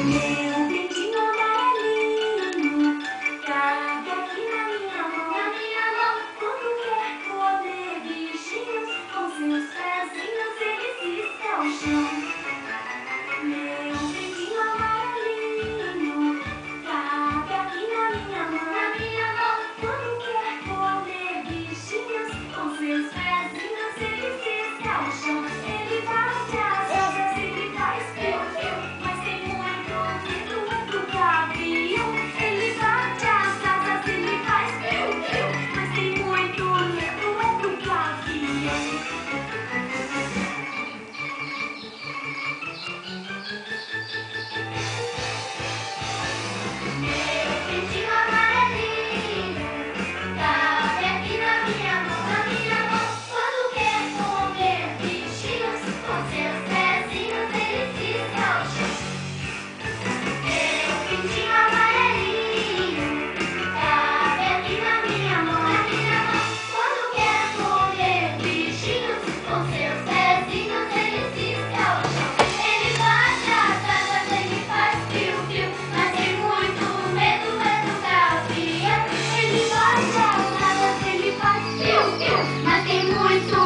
Meu pintinho amarelinho cabe aqui na minha mão. Quando quer comer bichinhos, com seus pezinhos ele cisca o chão. Meu pintinho amarelinho cabe aqui na minha mão. Quando quer comer bichinhos, com seus pezinhos ele cisca o chão. Ele bate as asas, ele faz piu-piu, mas tem muito medo do gavião. Ele bate as asas, ele faz piu-piu, mas tem muito medo do gavião. Meu pintinho amarelinho cabe aqui na minha mão. Quando quer comer bichinhos, com seus pezinhos ele cisca o chão. Meu pintinho amarelinho cabe aqui na minha mão. Quando quer comer bichinhos, com seus pezinhos ele cisca o chão. Ele bate as asas, ele faz piu-piu, mas tem muito medo do gavião. Ele bate as asas, ele faz piu-piu, mas tem muito